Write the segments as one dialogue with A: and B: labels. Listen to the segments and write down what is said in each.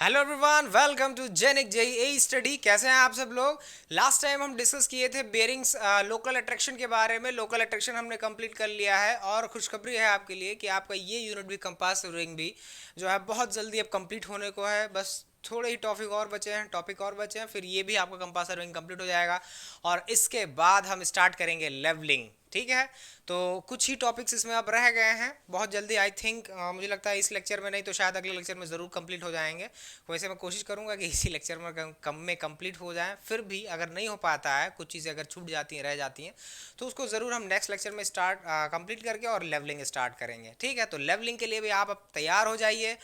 A: Hello everyone, welcome to Genic JE study. कैसे हैं आप सब लोग। लास्ट टाइम हम डिस्कस किए थे बेरिंग्स लोकल अट्रैक्शन के बारे में। लोकल अट्रैक्शन हमने कंप्लीट कर लिया है और खुशखबरी है आपके लिए कि आपका ये यूनिट भी कंपास रिंग भी जो है बहुत जल्दी अब कंप्लीट होने को है। बस थोड़े ही टॉपिक और बचे हैं, फिर ये भी आपका कंपास रिंग कंप्लीट हो जाएगा और इसके बाद हम स्टार्ट करेंगे लेवलिंग। ठीक है, तो कुछ ही टॉपिक्स इसमें अब रह गए हैं। बहुत जल्दी आई थिंक, मुझे लगता है इस लेक्चर में नहीं तो शायद अगले लेक्चर में ज़रूर कंप्लीट हो जाएंगे। वैसे मैं कोशिश करूंगा कि इसी लेक्चर में कम में कंप्लीट हो जाए। फिर भी अगर नहीं हो पाता है, कुछ चीज़ें अगर छूट जाती हैं, रह जाती हैं, तो उसको ज़रूर हम नेक्स्ट लेक्चर में स्टार्ट कंप्लीट करके और लेवलिंग स्टार्ट करेंगे। ठीक है, तो लेवलिंग के लिए भी आप अब तैयार हो जाइए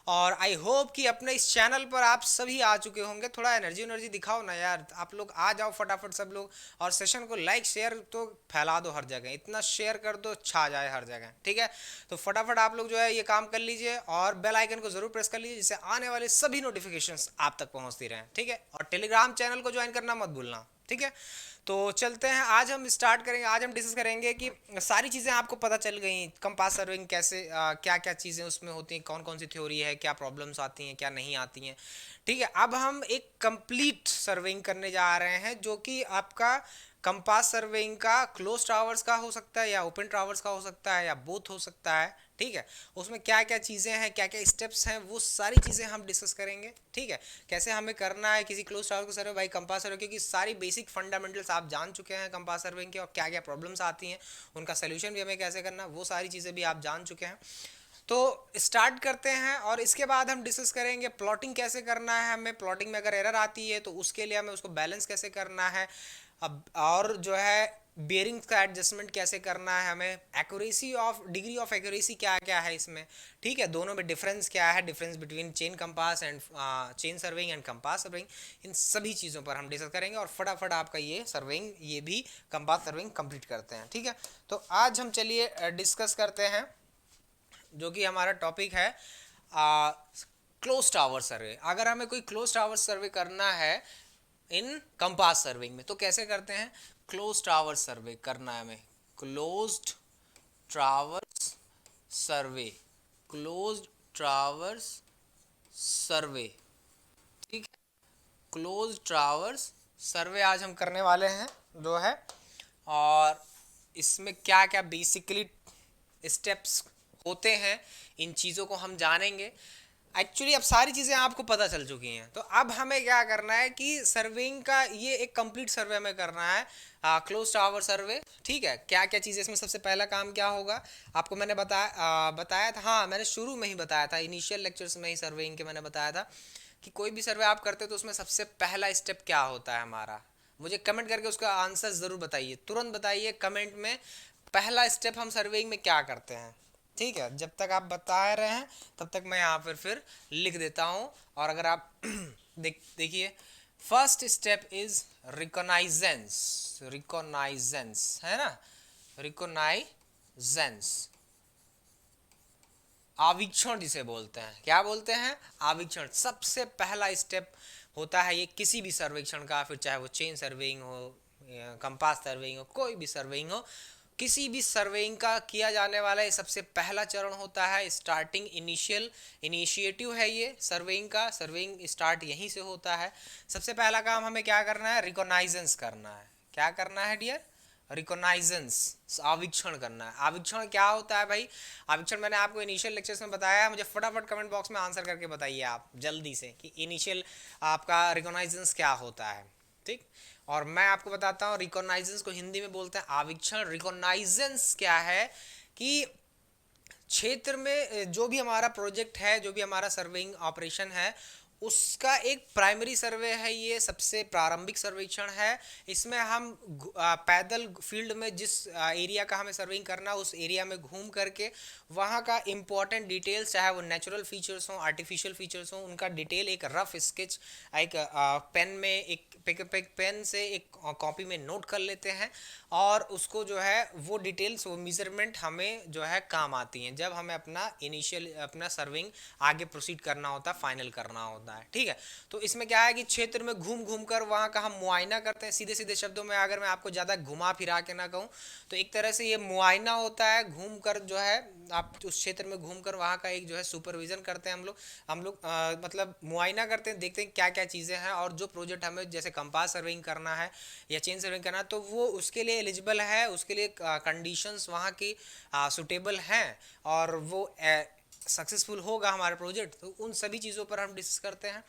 A: और आई होप कि अपने इस चैनल पर आप सभी आ चुके होंगे। थोड़ा एनर्जी दिखाओ ना यार, आप लोग आ जाओ फटाफट सब लोग, और सेशन को लाइक शेयर तो फैला दो हर जगह, इतना शेयर कर दो छा जाए हर जगह। ठीक है, तो फटाफट आप लोग जो है ये काम कर लीजिए और बेल आइकन को जरूर प्रेस कर लीजिए जिससे आने वाले सभी नोटिफिकेशंस आप तक पहुंचती रहें। ठीक है, और टेलीग्राम चैनल को ज्वाइन करना मत भूलना। ठीक है, तो चलते हैं। आज हम स्टार्ट करेंगे, आज हम डिस्कस करेंगे कि सारी चीज़ें आपको पता चल गई कंपास सर्विंग कैसे, क्या क्या चीज़ें उसमें होती हैं, कौन कौन सी थ्योरी है, क्या प्रॉब्लम्स आती हैं, क्या नहीं आती हैं। ठीक है, अब हम एक कंप्लीट सर्विंग करने जा रहे हैं जो कि आपका कंपास सर्वेइंग का क्लोज टावर्स का हो सकता है या ओपन टावर्स का हो सकता है या बोथ हो सकता है। ठीक है, उसमें क्या क्या चीज़ें हैं, क्या क्या स्टेप्स हैं, वो सारी चीज़ें हम डिस्कस करेंगे। ठीक है, कैसे हमें करना है किसी क्लोज टावर को सर्वे बाई कंपास सर्वे, क्योंकि सारी बेसिक फंडामेंटल्स आप जान चुके हैं कंपास सर्विंग के, और क्या क्या प्रॉब्लम्स आती हैं, उनका सोल्यूशन भी हमें कैसे करना, वो सारी चीज़ें भी आप जान चुके हैं। तो स्टार्ट करते हैं और इसके बाद हम डिस्कस करेंगे प्लॉटिंग कैसे करना है हमें। प्लॉटिंग में अगर एरर आती है तो उसके लिए हमें उसको बैलेंस कैसे करना है। अब और जो है बेयरिंग्स का एडजस्टमेंट कैसे करना है हमें, accuracy of degree of accuracy क्या क्या है इसमें। ठीक है, दोनों में डिफरेंस क्या है, difference between chain compass and chain surveying and compass surveying, इन सभी चीज़ों पर हम डिस्कस करेंगे और फटाफट आपका ये सर्विंग ये भी कंपास सर्विंग कंप्लीट करते हैं। ठीक है, तो आज हम चलिए डिस्कस करते हैं जो कि हमारा टॉपिक है क्लोज टावर सर्वे। अगर हमें कोई क्लोज टावर सर्वे करना है इन कंपास सर्विंग में तो कैसे करते हैं। क्लोज टावर सर्वे करना है हमें, क्लोज्ड टावर्स सर्वे, क्लोज्ड टावर्स सर्वे। ठीक है, क्लोज टावर्स सर्वे आज हम करने वाले हैं जो है। और इसमें क्या क्या बेसिकली स्टेप्स होते हैं, इन चीज़ों को हम जानेंगे। एक्चुअली अब सारी चीज़ें आपको पता चल चुकी हैं, तो अब हमें क्या करना है कि सर्वेइंग का ये एक कंप्लीट सर्वे हमें करना है, क्लोज टावर सर्वे। ठीक है, क्या क्या चीज़ें इसमें, सबसे पहला काम क्या होगा आपको मैंने बताया था। हाँ, मैंने शुरू में ही बताया था, इनिशियल लेक्चर्स में ही सर्वेइंग के मैंने बताया था कि कोई भी सर्वे आप करते हो तो उसमें सबसे पहला स्टेप क्या होता है हमारा। मुझे कमेंट करके उसका आंसर ज़रूर बताइए, तुरंत बताइए कमेंट में, पहला स्टेप हम सर्वेइंग में क्या करते हैं। ठीक है, जब तक आप बता रहे हैं तब तक मैं यहाँ पर फिर लिख देता हूँ। और अगर आप देखिए, फर्स्ट स्टेप इज रिकोनाइजेंस। रिकोनाइजेंस है ना, रिकोनाइजेंस, आवीक्षण जिसे बोलते हैं। क्या बोलते हैं, आवीक्षण। सबसे पहला स्टेप होता है ये किसी भी सर्वेक्षण का, फिर चाहे वो चेन सर्वेइंग हो, कंपास सर्वेइंग हो, कोई भी सर्वेइंग हो, किसी भी सर्वेइंग का किया जाने वाला ये सबसे पहला चरण होता है। स्टार्टिंग इनिशियल इनिशिएटिव है ये सर्वेइंग का, सर्वेइंग स्टार्ट यहीं से होता है। सबसे पहला काम हमें क्या करना है, रिकोनाइजेंस करना है। क्या करना है डियर, रिकोनाइजेंस, आवीक्षण करना है। आवीक्षण क्या होता है भाई, आवीक्षण मैंने आपको इनिशियल लेक्चर्स में बताया है। मुझे फटाफट कमेंट बॉक्स में आंसर करके बताइए आप जल्दी से कि इनिशियल आपका रिकोनाइजेंस क्या होता है। ठीक, और मैं आपको बताता हूँ रिकोनाइजेंस को हिंदी में बोलते हैं आवीक्षण। रिकोनाइजेंस क्या है कि क्षेत्र में जो भी हमारा प्रोजेक्ट है, जो भी हमारा सर्वेइंग ऑपरेशन है, उसका एक प्राइमरी सर्वे है, ये सबसे प्रारंभिक सर्वेक्षण है। इसमें हम पैदल फील्ड में जिस एरिया का हमें सर्वेइंग करना, उस एरिया में घूम करके वहाँ का इम्पोर्टेंट डिटेल्स, चाहे वो नेचुरल फीचर्स हों, आर्टिफिशियल फीचर्स हों, उनका डिटेल एक रफ स्केच एक पेन में, एक पेन से एक कॉपी में नोट कर लेते हैं और उसको जो है वो डिटेल्स वो मेजरमेंट हमें जो है काम आती हैं जब हमें अपना इनिशियल अपना सर्विंग आगे प्रोसीड करना होता है, फाइनल करना होता है। ठीक है, तो इसमें क्या है कि क्षेत्र में घूम घूम कर वहाँ का हम मुआयना करते हैं। सीधे सीधे शब्दों में अगर मैं आपको ज़्यादा घुमा फिरा के ना कहूँ तो एक तरह से ये मुआयना होता है, घूम कर जो है आप उस क्षेत्र में घूम कर वहाँ का एक जो है सुपरविजन करते हैं हम लोग मतलब मुआयना करते हैं, देखते हैं क्या क्या चीज़ें हैं और जो प्रोजेक्ट हमें जैसे कंपास सर्विंग करना है या चेन सर्विंग करना है तो वो उसके लिए एलिजिबल है, उसके लिए कंडीशंस वहाँ की सुटेबल हैं और वो सक्सेसफुल होगा हमारा प्रोजेक्ट। तो उन सभी चीज़ों पर हम डिस्कस करते हैं।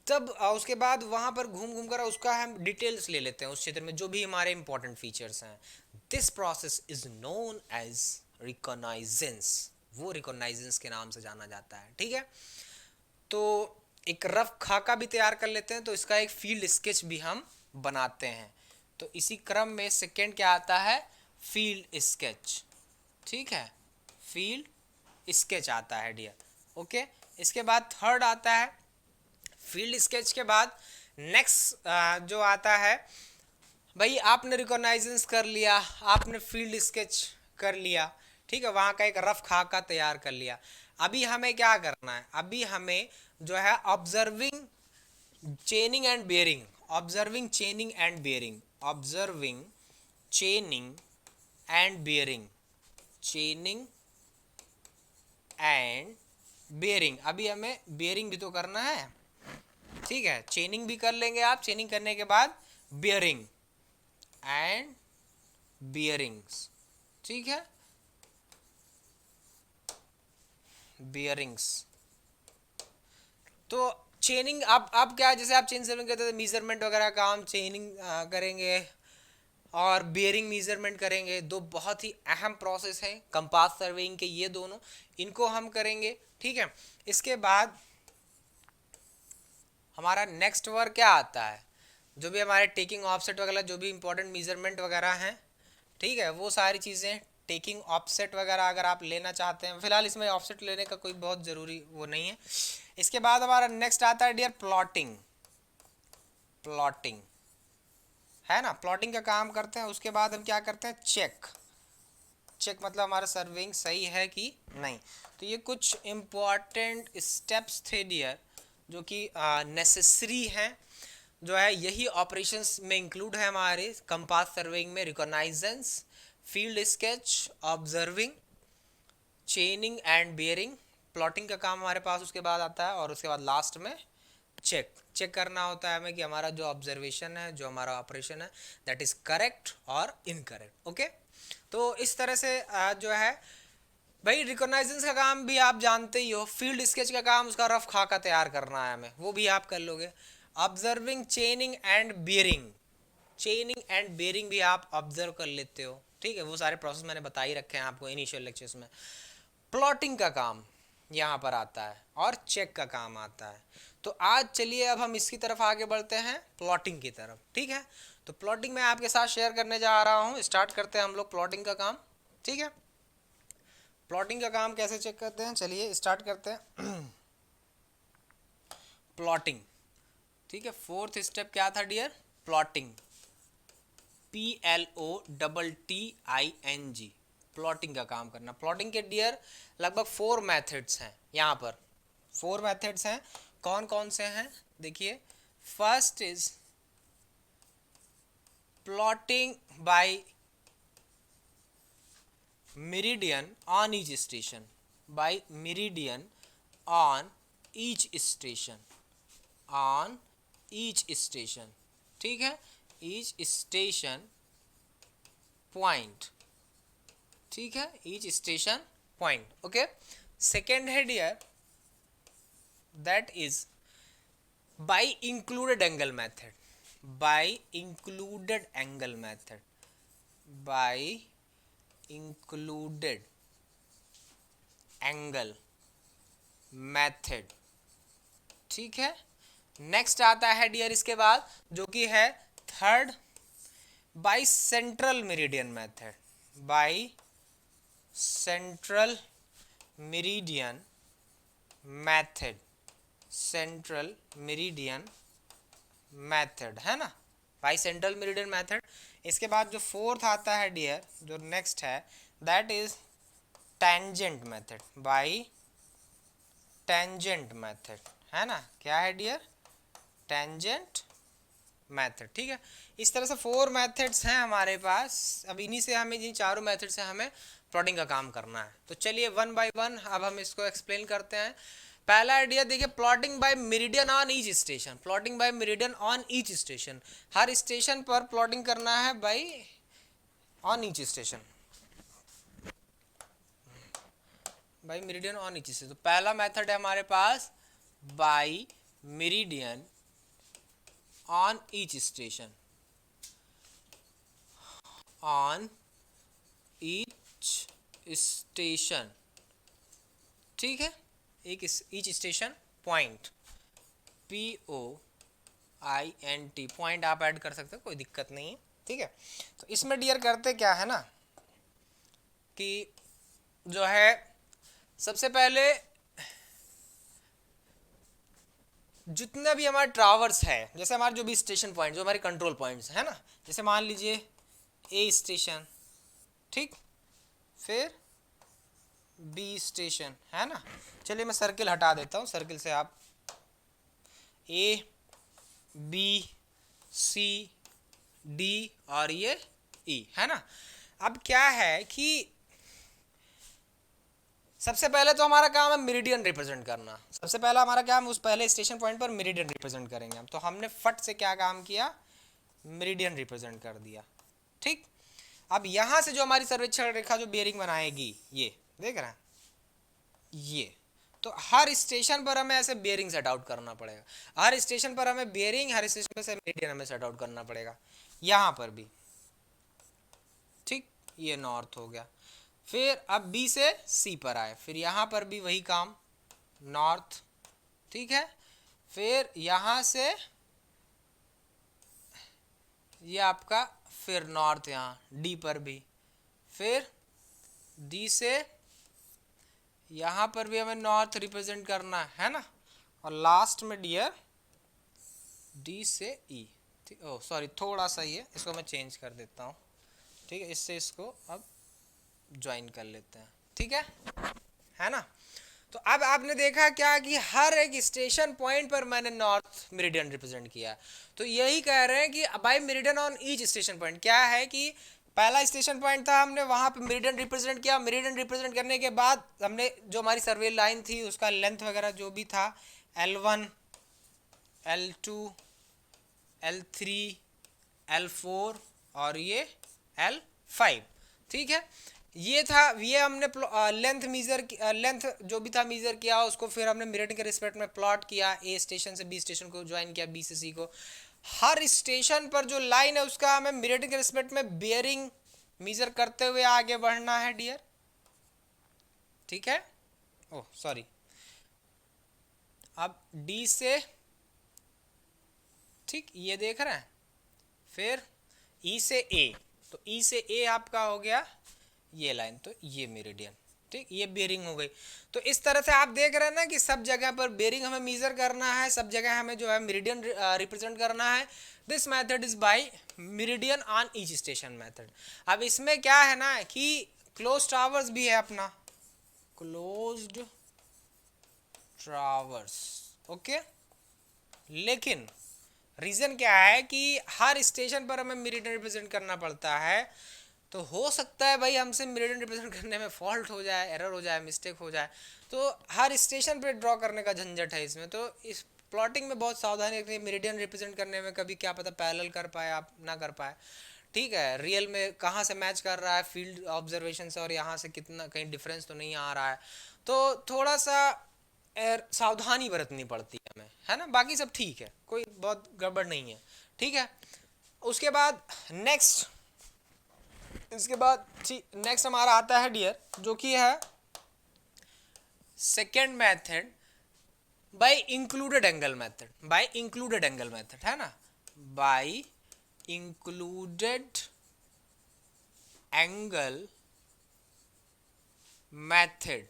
A: तब उसके बाद वहाँ पर घूम घूम कर उसका हम डिटेल्स ले लेते हैं उस क्षेत्र में जो भी हमारे इंपॉर्टेंट फीचर्स हैं। This process is known as reconnaissance, वो रिकॉग्नाइजेंस के नाम से जाना जाता है। ठीक है, तो एक रफ खाका भी तैयार कर लेते हैं, तो इसका एक फील्ड स्केच भी हम बनाते हैं। तो इसी क्रम में सेकेंड क्या आता है, फील्ड स्केच। ठीक है, फील्ड स्केच आता है डियर। ओके, इसके बाद थर्ड आता है फील्ड स्केच के बाद नेक्स्ट जो आता है, भाई आपने रिकॉग्नाइजेंस कर लिया, आपने फील्ड स्केच कर लिया, ठीक है, वहाँ का एक रफ खाका तैयार कर लिया। अभी हमें क्या करना है, अभी हमें जो है observing chaining and bearing, observing chaining and bearing, observing chaining and bearing, चेनिंग and bearing, अभी हमें बेयरिंग भी तो करना है। ठीक है, चेनिंग भी कर लेंगे आप, चेनिंग करने के बाद बेयरिंग एंड बियरिंग्स। ठीक है, बियरिंग्स। तो चेनिंग अब क्या, जैसे आप चेन सर्विंग करते थे मेजरमेंट वगैरह का हम चेनिंग करेंगे और बियरिंग मेजरमेंट करेंगे। दो बहुत ही अहम प्रोसेस हैं कंपास सर्विंग के ये दोनों, इनको हम करेंगे। ठीक है, इसके बाद हमारा नेक्स्ट वर्क क्या आता है, जो भी हमारे टेकिंग ऑफसेट वगैरह जो भी इंपॉर्टेंट मेजरमेंट वगैरह हैं, ठीक है, वो सारी चीज़ें टेकिंग ऑफसेट वगैरह अगर आप लेना चाहते हैं, फिलहाल इसमें ऑफसेट लेने का कोई बहुत ज़रूरी वो नहीं है। इसके बाद हमारा नेक्स्ट आता है डियर प्लॉटिंग, प्लॉटिंग है ना, प्लॉटिंग का काम करते हैं। उसके बाद हम क्या करते हैं, चेक, चेक मतलब हमारा सर्विंग सही है कि नहीं। तो ये कुछ इम्पॉर्टेंट स्टेप्स थे डियर जो कि नेसेसरी हैं, जो है यही ऑपरेशंस में इंक्लूड है हमारे कंपास सर्विंग में। Reconnaissance, field sketch, observing, chaining and bearing, plotting का काम हमारे पास उसके बाद आता है और उसके बाद लास्ट में चेक, चेक करना होता है हमें कि हमारा जो ऑब्जर्वेशन है, जो हमारा ऑपरेशन है, दैट इज करेक्ट और इनकरेक्ट। ओके, तो इस तरह से जो है भाई रिकॉग्नाइजेंस का काम भी आप जानते ही हो, फील्ड स्केच का काम उसका रफ खाका तैयार करना है हमें, वो भी आप कर लोगे। Observing chaining and bearing, चेनिंग and bearing भी आप ऑब्जर्व कर लेते हो। ठीक है, वो सारे प्रोसेस मैंने बता ही रखे हैं आपको इनिशियल लेक्चर्स में। प्लॉटिंग का काम यहाँ पर आता है और चेक का काम आता है। तो आज चलिए अब हम इसकी तरफ आगे बढ़ते हैं, प्लॉटिंग की तरफ। ठीक है, तो प्लॉटिंग मैं आपके साथ शेयर करने जा रहा हूँ। स्टार्ट करते हैं हम लोग प्लॉटिंग का काम। ठीक है, प्लॉटिंग का काम कैसे चेक करते हैं, चलिए स्टार्ट करते हैं। प्लॉटिंग, ठीक है, फोर्थ स्टेप क्या था डियर, प्लॉटिंग, PLOTTING, प्लॉटिंग का काम करना। प्लॉटिंग के डियर लगभग 4 मेथड्स हैं यहाँ पर, 4 मेथड्स हैं। कौन कौन से हैं देखिए, first is plotting by meridian on each station, by meridian on each station, on each station. ठीक है, ईच स्टेशन पॉइंट। ठीक है, each station point. Okay, second है dear that is by included angle method, by included angle method, by included angle method. ठीक है, next आता है dear इसके बाद जो कि है third, by central meridian method, by central meridian method, central meridian method, है ना, बाई सेंट्रल मेरिडियन मेथड। इसके बाद जो फोर्थ आता है डियर, जो नेक्स्ट है, that is tangent method, by tangent method, है ना, क्या है डियर, टेंजेंट मेथड। ठीक है, इस तरह से 4 मेथड्स हैं हमारे पास। अब इन्हीं से हमें, इन चारों मेथड से हमें प्लॉटिंग का काम करना है। तो चलिए वन बाय वन अब हम इसको एक्सप्लेन करते हैं। पहला आइडिया देखिए, plotting by meridian on each station. Plotting by meridian on each station, हर स्टेशन पर प्लॉटिंग करना है by on each station, by meridian on each station. तो पहला मेथड है हमारे पास by meridian on each station, on each station. ठीक है, एक each station point, POINT, point आप ऐड कर सकते हो, कोई दिक्कत नहीं है। ठीक है, तो इसमें डियर करते क्या है ना कि जो है सबसे पहले जितने भी हमारे ट्रावर्स है, जैसे हमारे जो भी स्टेशन पॉइंट, जो हमारे कंट्रोल पॉइंट्स है ना, जैसे मान लीजिए A स्टेशन, ठीक, फिर B स्टेशन, है ना। चलिए मैं सर्किल हटा देता हूँ, सर्किल से आप ABCD और ये E, है ना। अब क्या है कि सबसे पहले तो हमारा काम है मेरिडियन रिप्रेजेंट करना। सबसे पहला हमारा काम, उस पहले स्टेशन पॉइंट पर मेरिडियन रिप्रेजेंट करेंगे हम। तो हमने फट से क्या काम किया, मेरिडियन रिप्रेजेंट कर दिया। ठीक, अब यहां से जो हमारी सर्वेक्षण रेखा जो बेरिंग बनाएगी, ये देख रहे हैं, ये तो हर स्टेशन पर हमें ऐसे बेरिंग सेट आउट करना पड़ेगा। हर स्टेशन पर हमें बेरिंग, हर स्टेशन पर से मेरिडियन हमें सेट आउट करना पड़ेगा। यहां पर भी ठीक, ये नॉर्थ हो गया। फिर अब बी से सी पर आए, फिर यहां पर भी वही काम, नॉर्थ, ठीक है। फिर यहां से ये आपका फिर नॉर्थ, यहां डी पर भी, फिर डी से यहां पर भी हमें नॉर्थ रिप्रेजेंट करना है ना, और लास्ट में डियर डी से ई। ठीक, ओ सॉरी, थोड़ा सा ये इसको मैं चेंज कर देता हूँ। ठीक है, इससे इसको अब ज्वाइन कर लेते हैं। ठीक है ना। तो अब आपने देखा क्या कि हर एक स्टेशन पॉइंट पर मैंने नॉर्थ मेरिडियन रिप्रेजेंट किया। तो यही कह रहे हैं कि by meridian on each station point, क्या है कि पहला स्टेशन पॉइंट था, हमने वहां पे मेरिडियन रिप्रेजेंट किया। मेरिडियन रिप्रेजेंट करने के बाद हमने जो हमारी सर्वे लाइन थी उसका लेंथ वगैरह जो भी था, L1, L2, L3, L4 और ये L5, ठीक है। ये था, ये हमने लेंथ मीजर, लेंथ जो भी था मीजर किया, उसको फिर हमने मेरिडियन के रिस्पेक्ट में प्लॉट किया। ए स्टेशन से बी स्टेशन को ज्वाइन किया, बी से सी को। हर स्टेशन पर जो लाइन है उसका हमें मेरिडियन के रिस्पेक्ट में बेयरिंग मीजर करते हुए आगे बढ़ना है डियर। ठीक है, ओह सॉरी, अब डी से, ठीक, ये देख रहे हैं, फिर ई से ए, तो ई से ए आपका हो गया ये लाइन, तो ये मेरिडियन, ठीक, ये बेरिंग हो गई। तो इस तरह से आप देख रहे हैं ना कि सब जगह पर बेरिंग हमें मीजर करना है, सब जगह हमें जो है मेरिडियन रिप्रेजेंट करना है। This method is by meridian on each station method. अब इसमें क्या है ना कि क्लोज टावर्स भी है अपना, क्लोज्ड ट्रावर्स, ओके। लेकिन रीजन क्या है कि हर स्टेशन पर हमें मेरिडियन रिप्रेजेंट करना पड़ता है। तो हो सकता है भाई हमसे मेरिडियन रिप्रेजेंट करने में फॉल्ट हो जाए, एरर हो जाए, मिस्टेक हो जाए, तो हर स्टेशन पे ड्रॉ करने का झंझट है इसमें। तो इस प्लॉटिंग में बहुत सावधानी रखनी है। मेरिडियन रिप्रेजेंट करने में कभी क्या पता पैरेलल कर पाए आप, ना कर पाए। ठीक है, रियल में कहाँ से मैच कर रहा है फील्ड ऑब्जर्वेशन से, और यहाँ से कितना कहीं डिफरेंस तो नहीं आ रहा है। तो थोड़ा सा सावधानी बरतनी पड़ती है हमें, है ना। बाकी सब ठीक है, कोई बहुत गड़बड़ नहीं है। ठीक है, उसके बाद नेक्स्ट, इसके बाद नेक्स्ट हमारा आता है डियर, जो कि है second method by included angle method. By included angle method, है ना, by included angle method,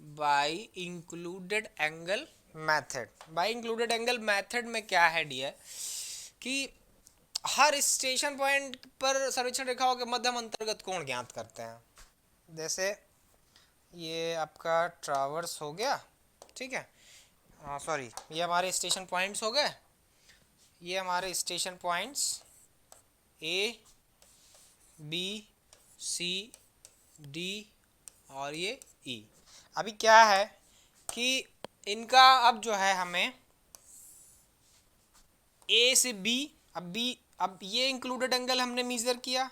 A: by included angle method by included angle method में क्या है डियर कि हर स्टेशन पॉइंट पर सर्वेक्षण रेखाओं के मध्यम अंतर्गत कोण ज्ञात करते हैं। जैसे ये आपका ट्रावर्स हो गया, ठीक है, सॉरी ये हमारे स्टेशन पॉइंट्स हो गए, ये हमारे station points A B C D और ये ई। अभी क्या है कि इनका अब जो है हमें ए से बी, अब ये इंक्लूडेड एंगल हमने मेजर किया,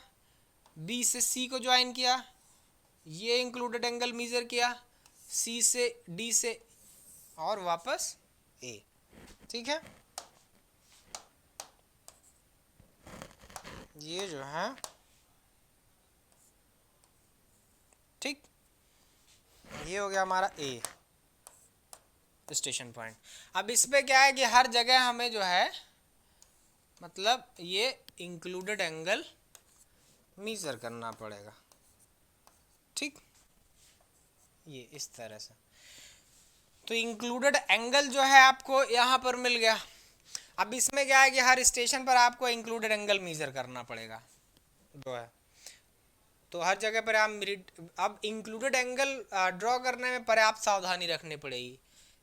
A: बी से सी को ज्वाइन किया, ये इंक्लूडेड एंगल मेजर किया, सी से डी से और वापस ए। ठीक है, ये जो है ठीक, ये हो गया हमारा ए स्टेशन पॉइंट। अब इस पे क्या है कि हर जगह हमें जो है मतलब ये इंक्लूडेड एंगल मेजर करना पड़ेगा। ठीक, ये इस तरह से। तो इंक्लूडेड एंगल जो है आपको यहाँ पर मिल गया। अब इसमें क्या है कि हर स्टेशन पर आपको इंक्लूडेड एंगल मेजर करना पड़ेगा जो है। तो हर जगह पर आप अब इंक्लूडेड एंगल ड्रॉ करने में पर्याप्त सावधानी रखनी पड़ेगी,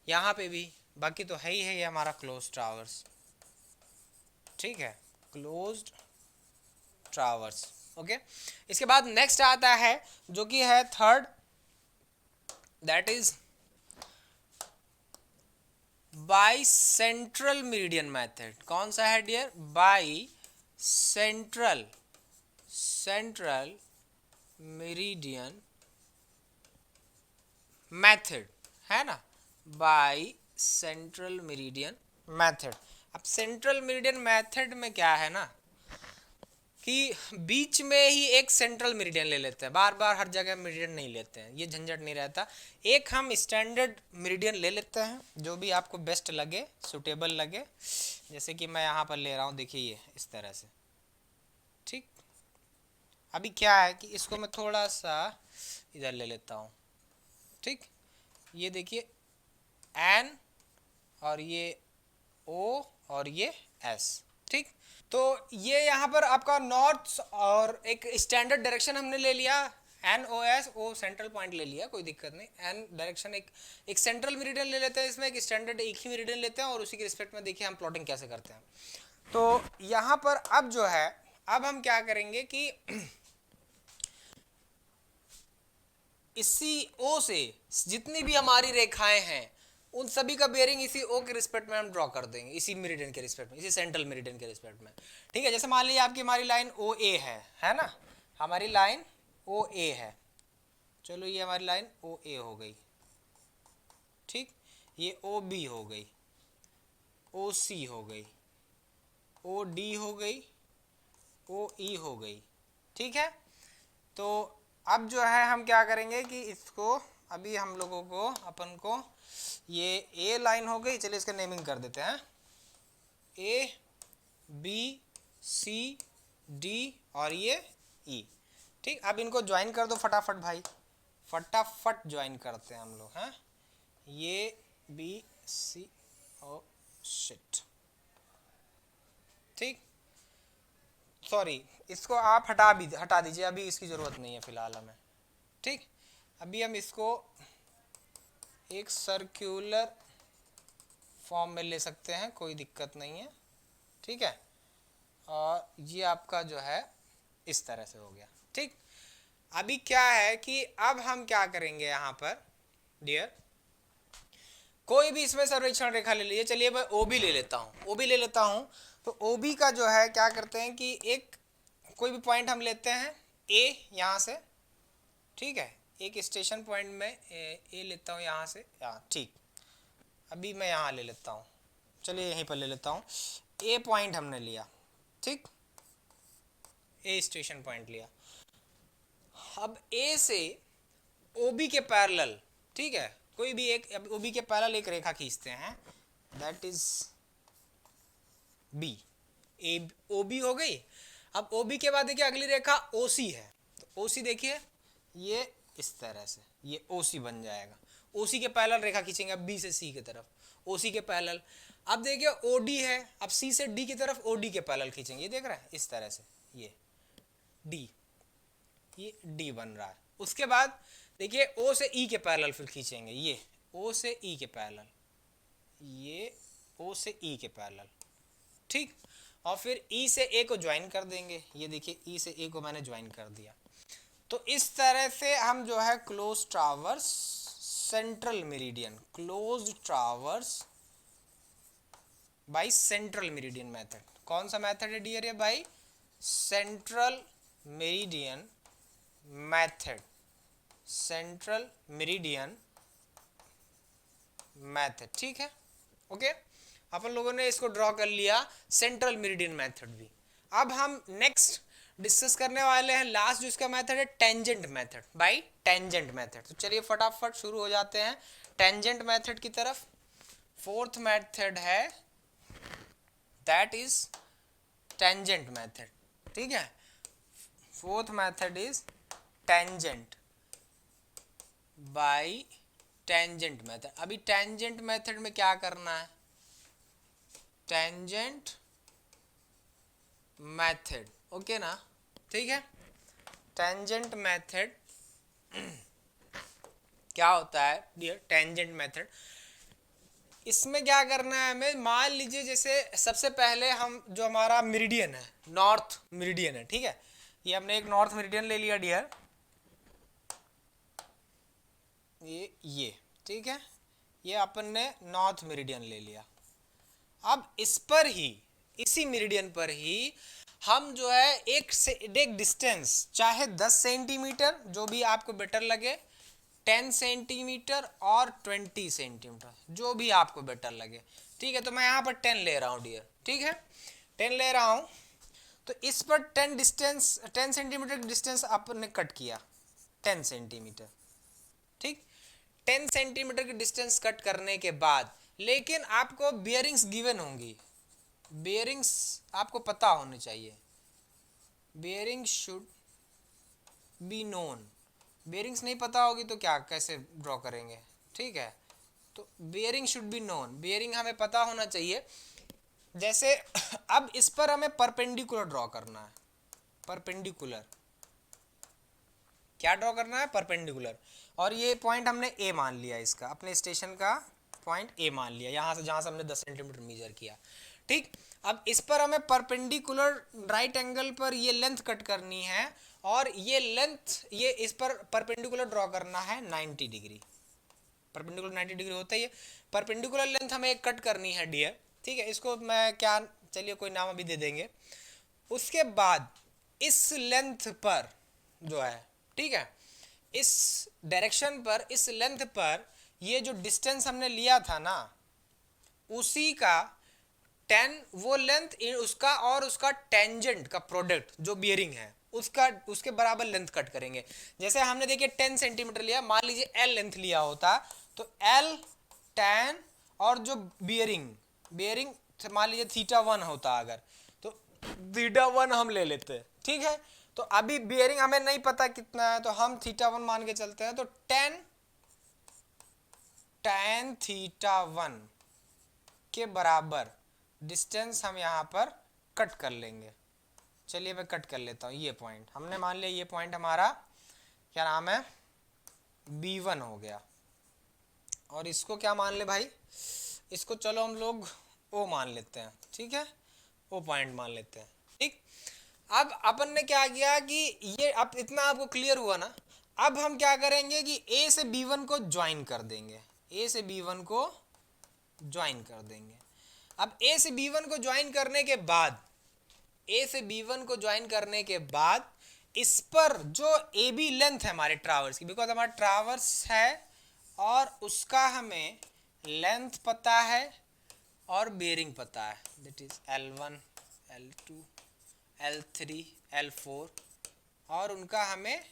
A: यहाँ पे भी। बाकी तो है ही है ये हमारा क्लोज टावर्स। ठीक है, क्लोज्ड टावर्स। ओके, इसके बाद नेक्स्ट आता है जो कि है third, that is by central meridian method. कौन सा है dear? By central meridian method, है ना, बाई सेंट्रल मेरिडियन मेथड। अब सेंट्रल मेरिडियन मेथड में क्या है ना कि बीच में ही एक सेंट्रल मेरिडियन ले लेते हैं, बार बार हर जगह मेरिडियन नहीं लेते हैं, ये झंझट नहीं रहता। एक हम स्टैंडर्ड मेरिडियन ले लेते हैं जो भी आपको बेस्ट लगे, सुटेबल लगे। जैसे कि मैं यहाँ पर ले रहा हूँ, देखिए ये इस तरह से। ठीक, अभी क्या है कि इसको मैं थोड़ा सा इधर ले लेता हूँ। ठीक, ये देखिए एन और ये ओ और ये एस। ठीक, तो ये यहाँ पर आपका नॉर्थ और एक स्टैंडर्ड डायरेक्शन हमने ले लिया, एन ओ एस, ओ सेंट्रल पॉइंट ले लिया, कोई दिक्कत नहीं। एन डायरेक्शन एक सेंट्रल मेरिडियन ले लेते हैं, इसमें एक स्टैंडर्ड एक ही मेरिडियन लेते हैं और उसी के रिस्पेक्ट में देखिए हम प्लॉटिंग कैसे करते हैं। तो यहाँ पर अब जो है, अब हम क्या करेंगे कि इसी ओ से जितनी भी हमारी रेखाएं हैं उन सभी का बेयरिंग इसी ओ के रिस्पेक्ट में हम ड्रॉ कर देंगे, इसी मेरिडियन के रिस्पेक्ट में, इसी सेंट्रल मेरिडियन के रिस्पेक्ट में। ठीक है, जैसे मान लीजिए आपकी हमारी लाइन ओ ए है ना, हमारी लाइन ओ ए है। चलो ये हमारी लाइन ओ ए हो गई। ठीक, ये ओ बी हो गई, ओ सी हो गई, ओ डी हो गई, ओ ई हो गई। ठीक है, तो अब जो है हम क्या करेंगे कि इसको अभी हम लोगों को अपन को ये ए लाइन हो गई, चलिए इसका नेमिंग कर देते हैं, ए बी सी डी और ये ई। ठीक, अब इनको ज्वाइन कर दो फटाफट भाई, फटाफट ज्वाइन करते हैं हम लोग। हैं, ये बी सी, ओ शिट। ठीक, सॉरी, इसको आप हटा दीजिए, अभी इसकी ज़रूरत नहीं है फ़िलहाल हमें। ठीक, अभी हम इसको एक सर्कुलर फॉर्म में ले सकते हैं, कोई दिक्कत नहीं है। ठीक है, और ये आपका जो है इस तरह से हो गया। ठीक, अभी क्या है कि अब हम क्या करेंगे यहाँ पर डियर, कोई भी इसमें सर्वेक्षण रेखा ले लीजिए। चलिए मैं ओ बी ले लेता हूँ, ओ बी ले लेता हूँ। तो ओ बी का जो है क्या करते हैं कि एक कोई भी पॉइंट हम लेते हैं ए यहाँ से। ठीक है, एक स्टेशन पॉइंट में ए लेता हूँ यहाँ से, यहाँ। ठीक, अभी मैं यहाँ ले लेता हूँ, चलिए यहीं पर ले लेता हूँ। ए पॉइंट हमने लिया, ठीक, ए स्टेशन पॉइंट लिया। अब ए से ओ बी के पैरेलल, ठीक है, कोई भी एक ओ बी के पैरेलल एक रेखा खींचते हैं, that is B. A O B हो गई। अब ओ बी के बाद देखिए अगली रेखा ओ सी है, तो ओ सी देखिए ये इस तरह से, ये ओ सी बन जाएगा। ओ सी के पैरेलल रेखा खींचेंगे अब बी से सी की तरफ, ओसी के पैरेलल। अब देखिए ओडी है, अब सी से डी की तरफ ओडी के पैरेलल खींचेंगे, ये देख रहे हैं इस तरह से, ये डी बन रहा है। उसके बाद देखिए ओ से ई के पैरेलल फिर खींचेंगे, ये ओ से ई के पैरेलल, ये ओ से ई के पैरेलल, ठीक। और फिर ई से ए को ज्वाइन कर देंगे, ये देखिए ई से ए को मैंने ज्वाइन कर दिया। तो इस तरह से हम जो है close traverse central meridian, close traverse by central meridian method. कौन सा मेथड है डियर? ये by central meridian method, central meridian method, ठीक है, ओके। अपन लोगों ने इसको ड्रॉ कर लिया सेंट्रल मेरिडियन मेथड भी। अब हम नेक्स्ट डिस्कस करने वाले हैं लास्ट जो इसका मेथड है tangent method, bye tangent method. तो चलिए फटाफट शुरू हो जाते हैं टेंजेंट मेथड की तरफ। फोर्थ मेथड है दैट इज टेंजेंट मेथड, ठीक है। Fourth method is tangent bye tangent method. अभी टेंजेंट मेथड में क्या करना है? टेंजेंट मेथड, ओके ना, ठीक है। टेंजेंट मेथड क्या होता है डियर? टेंजेंट मेथड, इसमें क्या करना है हमें? मान लीजिए जैसे सबसे पहले हम जो हमारा मेरिडियन है, नॉर्थ मेरिडियन है, ठीक है, ये हमने एक नॉर्थ मेरिडियन ले लिया डियर, ये ठीक है, ये अपन ने नॉर्थ मेरिडियन ले लिया। अब इस पर ही, इसी मेरिडियन पर ही हम जो है एक डिस्टेंस, चाहे 10 सेंटीमीटर जो भी आपको बेटर लगे, 10 सेंटीमीटर और 20 सेंटीमीटर जो भी आपको बेटर लगे, ठीक है। तो मैं यहाँ पर 10 ले रहा हूँ डियर, ठीक है, 10 ले रहा हूँ। तो इस पर 10 सेंटीमीटर की डिस्टेंस आपने कट किया, 10 सेंटीमीटर, ठीक। 10 सेंटीमीटर की डिस्टेंस कट करने के बाद लेकिन आपको बियरिंग्स गिवन होंगी, बियरिंग्स आपको पता होनी चाहिए, bearing should be known. Bearings नहीं पता होगी तो क्या, कैसे ड्रॉ करेंगे, ठीक है। तो bearing should be known, bearing हमें पता होना चाहिए। जैसे अब इस पर हमें परपेंडिकुलर ड्रॉ करना है, परपेंडिकुलर, क्या ड्रॉ करना है? परपेंडिकुलर। और ये पॉइंट हमने ए मान लिया, इसका अपने स्टेशन का पॉइंट ए मान लिया, यहाँ से जहाँ से हमने 10 सेंटीमीटर मेजर किया, ठीक। अब इस पर हमें परपेंडिकुलर राइट एंगल पर ये लेंथ कट करनी है, और ये लेंथ, ये इस पर परपेंडिकुलर ड्रॉ करना है 90 डिग्री, परपेंडिकुलर 90 डिग्री होता है ये। परपेंडिकुलर लेंथ हमें एक कट करनी है डियर, ठीक है। इसको मैं क्या, चलिए कोई नाम अभी दे देंगे। उसके बाद इस लेंथ पर जो है, ठीक है, इस डायरेक्शन पर, इस लेंथ पर ये जो डिस्टेंस हमने लिया था ना, उसी का 10 वो लेंथ उसका और उसका टेंजेंट का प्रोडक्ट जो बियरिंग है उसका, उसके बराबर लेंथ कट करेंगे। जैसे हमने देखिए 10 सेंटीमीटर लिया, मान लीजिए एल लेंथ लिया होता, तो एल 10 और जो बियरिंग, बियरिंग मान लीजिए थीटा 1 होता अगर, तो थीटा 1 हम ले लेते, ठीक है। तो अभी बियरिंग हमें नहीं पता कितना है, तो हम थीटा 1 मान के चलते हैं। तो 10 tan थीटा 1 के बराबर डिस्टेंस हम यहाँ पर कट कर लेंगे। चलिए मैं कट कर लेता हूँ, ये पॉइंट हमने मान लिया, ये पॉइंट हमारा क्या नाम है? B1 हो गया। और इसको क्या मान ले भाई? इसको चलो हम लोग O मान लेते हैं, ठीक है, O पॉइंट मान लेते हैं, ठीक। अब अपन ने क्या किया कि ये, अब इतना आपको क्लियर हुआ ना। अब हम क्या करेंगे कि A से B1 को ज्वाइन कर देंगे, A से B1 को ज्वाइन कर देंगे। अब A से B1 को ज्वाइन करने के बाद, A से B1 को ज्वाइन करने के बाद इस पर जो AB लेंथ है हमारे ट्रावर्स की, बिकॉज हमारा ट्रावर्स है और उसका हमें लेंथ पता है और बेरिंग पता है, that is L1 L2 L3 L4, और उनका हमें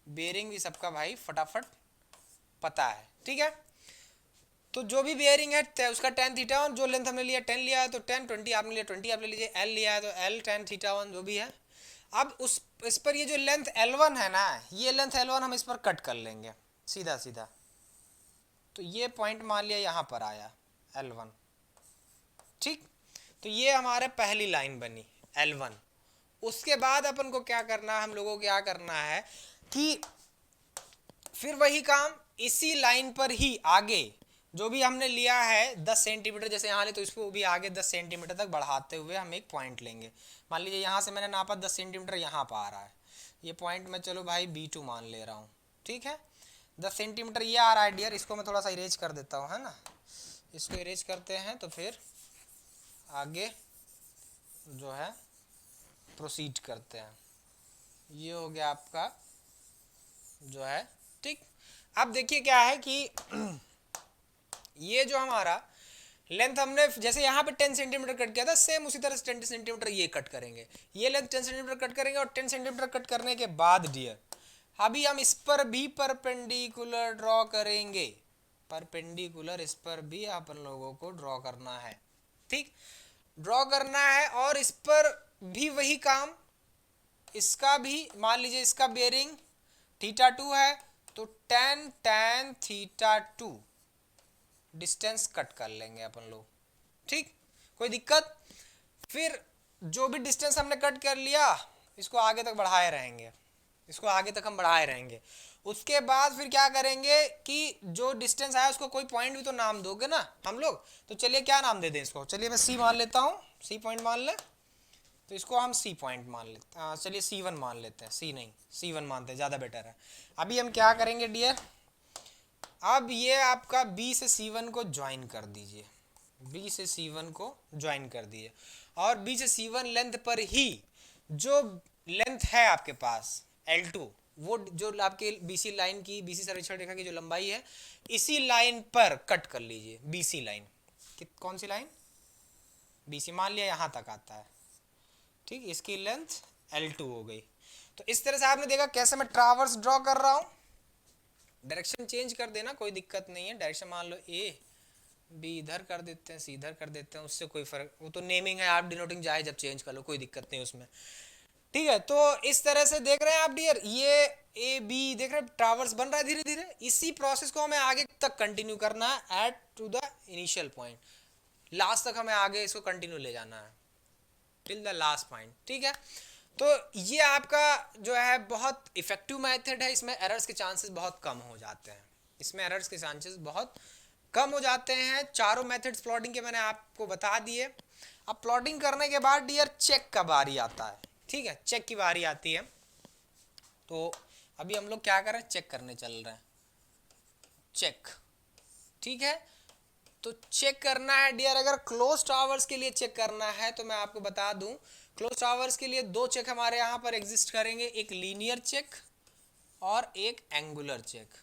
A: बेरिंग भी सबका भाई फटाफट पता है, ठीक है। तो जो भी बेयरिंग है उसका tan थीटा 1, जो लेंथ हमने लिया 10 लिया है तो 10, 20 आपने लिया 20 आप ले लीजिए, L लिया है तो L tan थीटा 1 जो भी है। अब इस पर ये जो लेंथ L1 है ना, ये लेंथ L1 हम इस पर कट कर लेंगे सीधा सीधा। तो ये पॉइंट मान लिया यहाँ पर आया L1। ठीक, तो ये हमारे पहली लाइन बनी L1। उसके बाद अपन को क्या करना है, हम लोगों को क्या करना है कि फिर वही काम इसी लाइन पर ही आगे जो भी हमने लिया है 10 सेंटीमीटर जैसे यहाँ ले, तो इसको भी आगे 10 सेंटीमीटर तक बढ़ाते हुए हम एक पॉइंट लेंगे। मान लीजिए यहाँ से मैंने नापा 10 सेंटीमीटर, यहाँ पर आ रहा है ये पॉइंट, मैं चलो भाई B2 मान ले रहा हूँ। ठीक है, 10 सेंटीमीटर ये आ रहा है डियर, इसको मैं थोड़ा सा इरेज कर देता हूँ, है ना। इसको इरेज करते हैं तो फिर आगे जो है प्रोसीड करते हैं। ये हो गया आपका जो है। ठीक, अब देखिए क्या है कि ये जो हमारा लेंथ हमने जैसे यहाँ पे 10 सेंटीमीटर कट किया था, सेम उसी तरह से 10 सेंटीमीटर ये कट करेंगे। ये लेंथ 10 सेंटीमीटर कट करेंगे और 10 सेंटीमीटर कट करने के बाद डियर अभी हम इस पर भी परपेंडिकुलर ड्रॉ करेंगे। परपेंडिकुलर इस पर भी अपन लोगों को ड्रॉ करना है। ठीक, ड्रॉ करना है और इस पर भी वही काम, इसका भी मान लीजिए इसका बेयरिंग θ2 है तो tan θ2 डिस्टेंस कट कर लेंगे अपन लोग। ठीक, कोई दिक्कत। फिर जो भी डिस्टेंस हमने कट कर लिया इसको आगे तक बढ़ाए रहेंगे, इसको आगे तक हम बढ़ाए रहेंगे। उसके बाद फिर क्या करेंगे कि जो डिस्टेंस आया उसको कोई पॉइंट भी तो नाम दोगे ना हम लोग, तो चलिए क्या नाम दे दें इसको, चलिए मैं C मान लेता हूँ, C पॉइंट मान ले, तो इसको हम C पॉइंट मान लेते हैं। चलिए C1 मान लेते हैं, C नहीं C1 मानते हैं, ज़्यादा बेटर है। अभी हम क्या करेंगे डियर, अब ये आपका B से C1 को ज्वाइन कर दीजिए, B से C1 को ज्वाइन कर दिए और B से C1 लेंथ पर ही जो लेंथ है आपके पास L2, वो जो आपके BC लाइन की, BC सर्वेक्षण रेखा की जो लंबाई है, इसी लाइन पर कट कर लीजिए। BC लाइन कौन सी लाइन, BC मान लिया यहाँ तक आता है। ठीक, इसकी लेंथ L2 हो गई। तो इस तरह से आपने देखा कैसे मैं ट्रावर्स ड्रॉ कर रहा हूँ। डायरेक्शन चेंज कर देना, कोई दिक्कत नहीं है। डायरेक्शन मान लो A B इधर कर देते हैं, C इधर कर देते हैं, उससे कोई फर्क, वो तो नेमिंग है, आप डिनोटिंग चाहे जब चेंज कर लो, कोई दिक्कत नहीं उसमें। ठीक है, तो इस तरह से देख रहे हैं आप डियर, ये A B देख रहे हैं ट्रावर्स बन रहा है धीरे धीरे। इसी प्रोसेस को हमें आगे तक कंटिन्यू करना है at to the initial point, last तक हमें आगे इसको कंटिन्यू ले जाना है टिल द लास्ट पॉइंट। ठीक है, तो ये आपका जो है बहुत इफेक्टिव मेथड है, इसमें एरर्स के चांसेस बहुत कम हो जाते हैं, इसमें एरर्स के चांसेस बहुत कम हो जाते हैं। चारों मेथड्स प्लॉटिंग के मैंने आपको बता दिए। अब प्लॉटिंग करने के बाद डियर चेक का बारी आता है। ठीक है, चेक की बारी आती है, तो अभी हम लोग क्या कर रहे हैं, चेक करने चल रहे हैं, चेक। ठीक है, तो चेक करना है डियर, अगर क्लोज टावर्स के लिए चेक करना है तो मैं आपको बता दूं, क्लोज टावर्स के लिए दो चेक हमारे यहां पर एग्जिस्ट करेंगे, एक लीनियर चेक और एक एंगुलर चेक।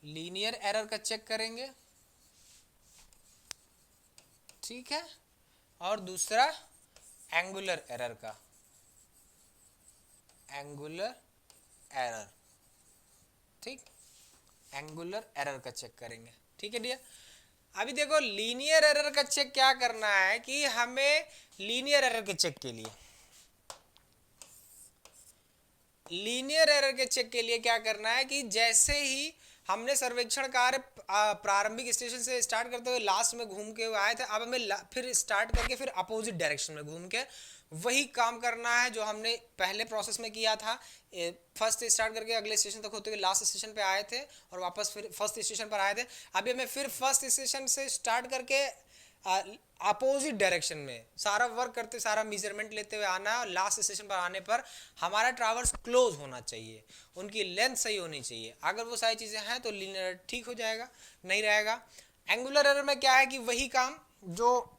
A: लीनियर एरर का चेक करेंगे, ठीक है, और दूसरा एंगुलर एरर का, एंगुलर एरर। ठीक, एंगुलर एरर का चेक करेंगे। ठीक है डियर, अभी देखो लीनियर एरर का चेक क्या करना है कि हमें लीनियर एरर के चेक के लिए, लीनियर एरर के चेक के लिए क्या करना है कि जैसे ही हमने सर्वेक्षण कार्य प्रारंभिक स्टेशन से स्टार्ट करते हुए लास्ट में घूम के आए थे, अब हमें फिर स्टार्ट करके फिर अपोजिट डायरेक्शन में घूम के वही काम करना है जो हमने पहले प्रोसेस में किया था। फर्स्ट स्टार्ट करके अगले स्टेशन तक होते हुए लास्ट स्टेशन पे आए थे और वापस फिर फर्स्ट स्टेशन पर आए थे। अभी हमें फिर फर्स्ट स्टेशन से स्टार्ट करके अपोजिट डायरेक्शन में सारा वर्क करते, सारा मेजरमेंट लेते हुए आना है और लास्ट स्टेशन पर आने पर हमारा ट्रावर्स क्लोज होना चाहिए, उनकी लेंथ सही होनी चाहिए। अगर वो सारी चीज़ें हैं तो लीनियर ठीक हो जाएगा, नहीं रहेगा। एंगुलर एरर में क्या है कि वही काम जो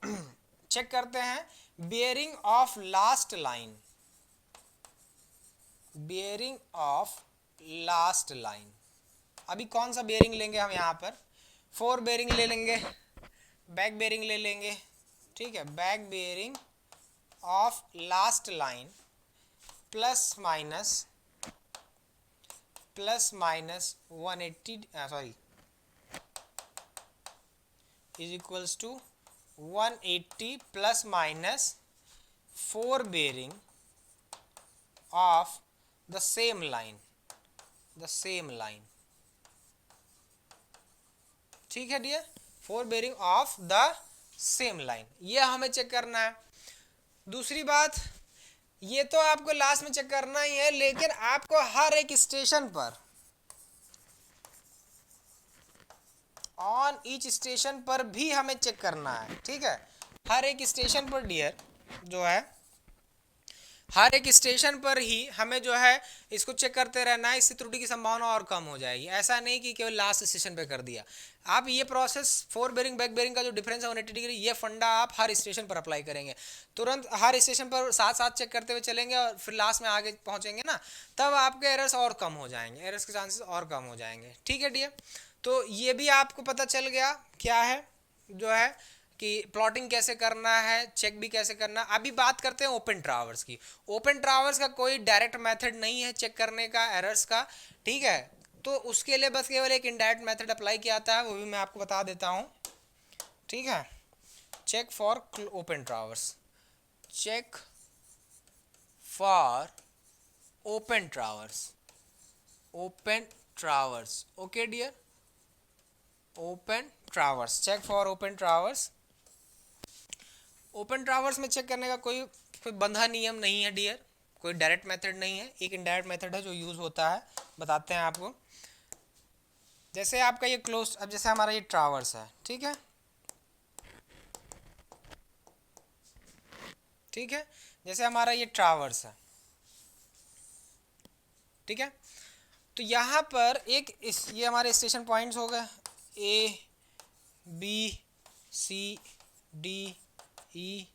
A: चेक करते हैं, bearing of last line, bearing of last line. अभी कौन सा बेयरिंग लेंगे हम यहाँ पर, 4 बेयरिंग ले लेंगे, बैक बेयरिंग ले लेंगे। ठीक है, back bearing of last line plus minus 180 sorry is equals to 180 plus minus 4 bearing of the same line, the same line. ठीक है dear, 4 bearing of the same line, ये हमें चेक करना है। दूसरी बात, ये तो आपको लास्ट में चेक करना ही है, लेकिन आपको हर एक स्टेशन पर, ऑन ईच स्टेशन पर भी हमें चेक करना है, ठीक है। हर एक स्टेशन पर डियर जो है, हर एक स्टेशन पर ही हमें जो है इसको चेक करते रहना है, इससे त्रुटि की संभावना और कम हो जाएगी। ऐसा नहीं कि केवल लास्ट स्टेशन पे कर दिया। आप ये प्रोसेस 4 बेरिंग बैक बेरिंग का जो डिफरेंस है 180 डिग्री, ये फंडा आप हर स्टेशन पर अप्लाई करेंगे। तुरंत हर स्टेशन पर साथ साथ चेक करते हुए चलेंगे और फिर लास्ट में आगे पहुंचेंगे ना, तब आपके एरर्स और कम हो जाएंगे, एरर्स के चांसेस और कम हो जाएंगे, ठीक है डियर। तो ये भी आपको पता चल गया क्या है जो है कि प्लॉटिंग कैसे करना है, चेक भी कैसे करना। अभी बात करते हैं ओपन ट्रावर्स की। ओपन ट्रावर्स का कोई डायरेक्ट मेथड नहीं है चेक करने का एरर्स का, ठीक है। तो उसके लिए बस केवल एक इनडायरेक्ट मेथड अप्लाई किया जाता है, वो भी मैं आपको बता देता हूँ, ठीक है। Check for open traverse, check for open traverse, open traverse, okay dear, open traverse, check for open traverse. Open traverse में चेक करने का कोई बंधा नियम नहीं है डियर, कोई डायरेक्ट मेथड नहीं है, एक इनडायरेक्ट मेथड है जो यूज होता है, बताते हैं आपको। जैसे आपका ये क्लोज, अब जैसे हमारा ये ट्रावर्स है, ठीक है, ठीक है, जैसे हमारा ये ट्रावर्स है, ठीक है। तो यहाँ पर एक ये हमारे स्टेशन पॉइंट्स हो गए A B C D E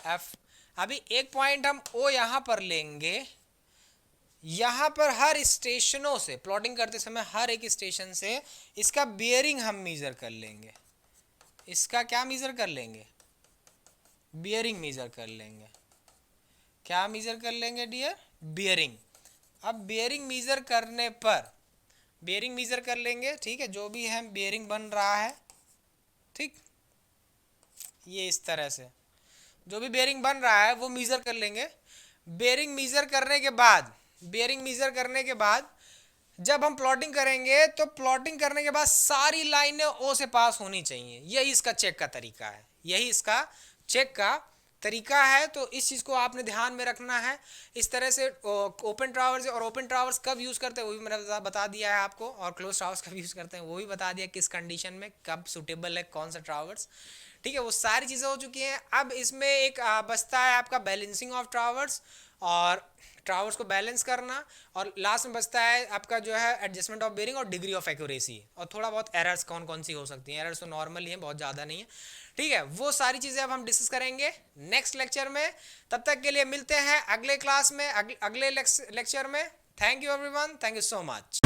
A: F. अभी एक पॉइंट हम ओ यहाँ पर लेंगे, यहाँ पर हर स्टेशनों से प्लॉटिंग करते समय हर एक स्टेशन से इसका बियरिंग हम मेजर कर लेंगे। इसका क्या मेजर कर लेंगे? बियरिंग मेजर कर लेंगे। क्या मेजर कर लेंगे डियर? बियरिंग। अब बियरिंग मेजर करने पर, बियरिंग मेजर कर लेंगे, ठीक है, जो भी है बियरिंग बन रहा है, ठीक, ये इस तरह से जो भी बेयरिंग बन रहा है वो मेजर कर लेंगे। बेयरिंग मेजर करने के बाद, बेयरिंग मेजर करने के बाद जब हम प्लॉटिंग करेंगे तो प्लॉटिंग करने के बाद सारी लाइनें ओ से पास होनी चाहिए। यही इसका चेक का तरीका है, यही इसका चेक का तरीका है। तो इस चीज़ को आपने ध्यान में रखना है। इस तरह से ओपन ट्रावर्स और ओपन ट्रावर्स कब यूज़ करते हैं वो भी मैंने बता दिया है आपको, और क्लोज ट्रावर्स कब यूज़ करते हैं वो भी बता दिया, किस कंडीशन में कब सुटेबल है कौन सा ट्रावर्स, ठीक है। वो सारी चीज़ें हो चुकी हैं। अब इसमें एक बचता है आपका बैलेंसिंग ऑफ ट्रावर्स और ट्रावर्स को बैलेंस करना, और लास्ट में बचता है आपका जो है एडजस्टमेंट ऑफ बेयरिंग और डिग्री ऑफ एक्यूरेसी, और थोड़ा बहुत एरर्स कौन कौन सी हो सकती हैं। एरर्स तो नॉर्मल ही है, बहुत ज़्यादा नहीं है, ठीक है। वो सारी चीज़ें अब हम डिस्कस करेंगे नेक्स्ट लेक्चर में। तब तक के लिए मिलते हैं अगले क्लास में, अगले लेक्चर में। Thank you everyone, thank you so much.